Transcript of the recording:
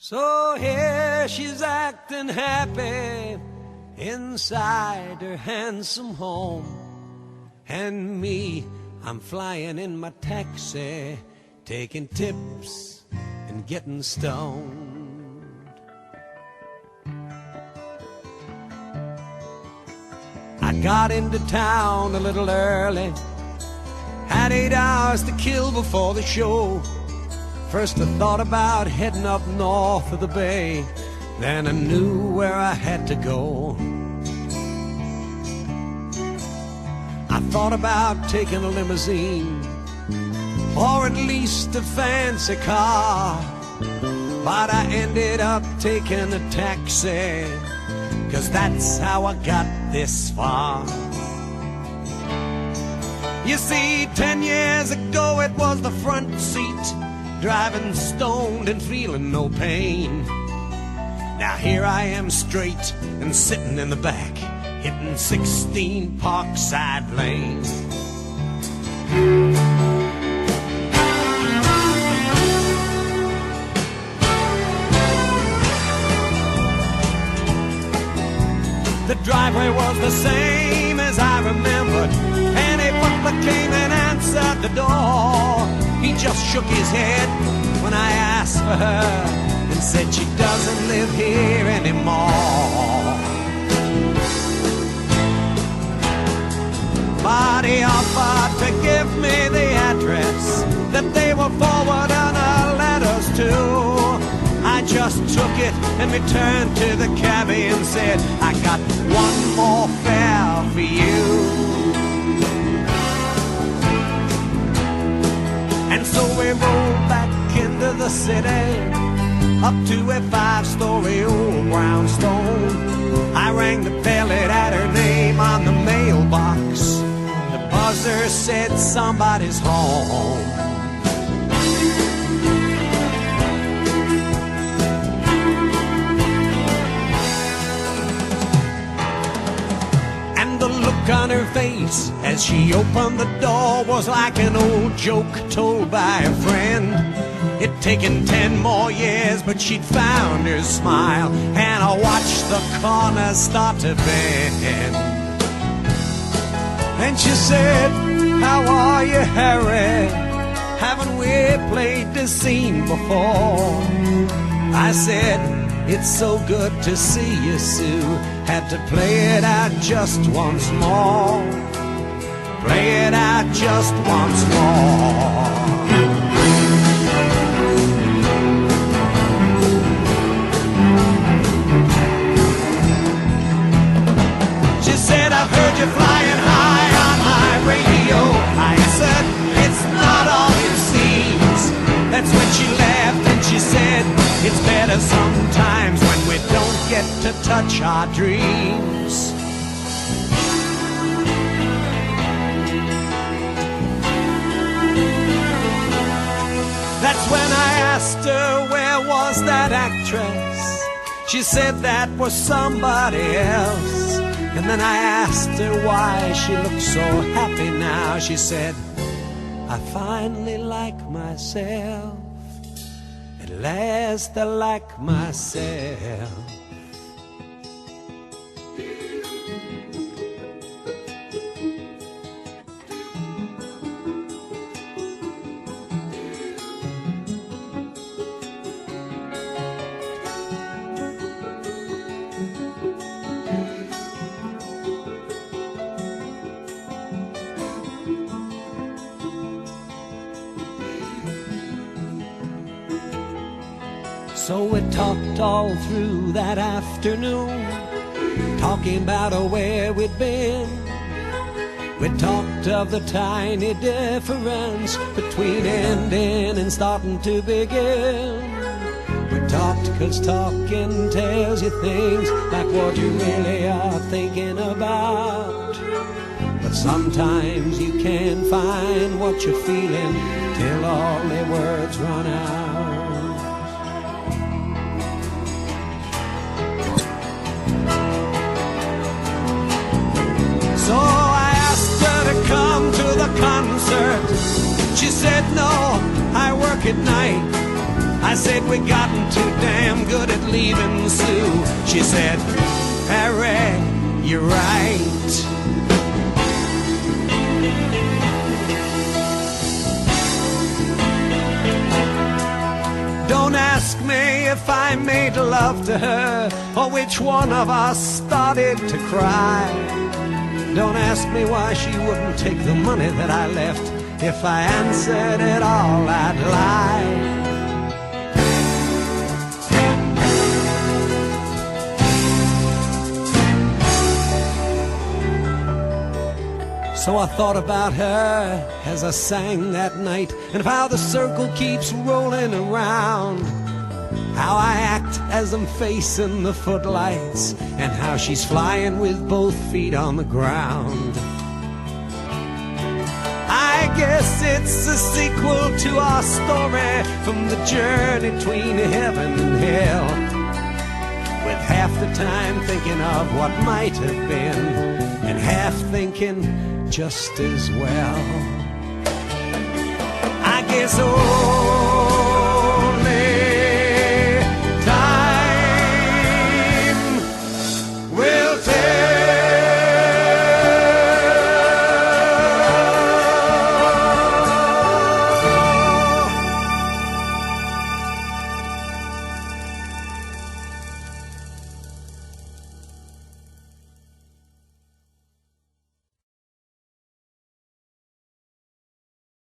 So here she's acting happy inside her handsome home, and me, I'm flying in my taxi, taking tips and getting stoned. I got into town a little early, had 8 hours to kill before the show. First I thought about heading up north of the bay, then I knew where I had to go. I thought about taking a limousine, or at least a fancy car, but I ended up taking a taxi, 'cause that's how I got this far. You see, 10 years ago it was the front seat, driving stoned and feeling no pain. Now here I am straight and sitting in the back, hitting 16 Parkside Lane. The driveway was the same as I remembered, and a butler came and answered the door. He just shook his head when I asked for her and said she doesn't live here anymore. But he offered to give me the address that they were forwarding our letters to. I just took it and returned to the cabbie and said, I got one more fare for you. And so we rolled back into the city, up to a 5-story old brownstone. I rang the bell, it had her name on the mailbox. The buzzer said somebody's home. On her face as she opened the door was like an old joke told by a friend. It'd taken 10 more years, but she'd found her smile, and I watched the corners start to bend. And she said, how are you, Harry? Haven't we played this scene before? I said, it's so good to see you, Sue. Had to play it out just once more. Play it out just once more. She said, I've heard you flying high on my radio. I said, it's not all it seems. That's when she laughed and she said, it's better sometimes when we don't get to touch our dreams. That's when I asked her where was that actress. She said that was somebody else. And then I asked her why she looked so happy now. She said, I finally like myself. At last I like myself. So we talked all through that afternoon, talking about where we'd been. We talked of the tiny difference between ending and starting to begin. We talked 'cause talking tells you things like what you really are thinking about. But sometimes you can't find what you're feeling till all the words run out. So I asked her to come to the concert. She said, no, I work at night. I said, we gotten too damn good at leaving Sue. She said, Harry, you're right. Don't ask me if I made love to her, or which one of us started to cry. Don't ask me why she wouldn't take the money that I left. If I answered it all, I'd lie. So I thought about her as I sang that night, and of how the circle keeps rolling around, how I act as I'm facing the footlights, and how she's flying with both feet on the ground. I guess it's a sequel to our story, from the journey between heaven and hell, with half the time thinking of what might have been, and half thinking just as well. I guess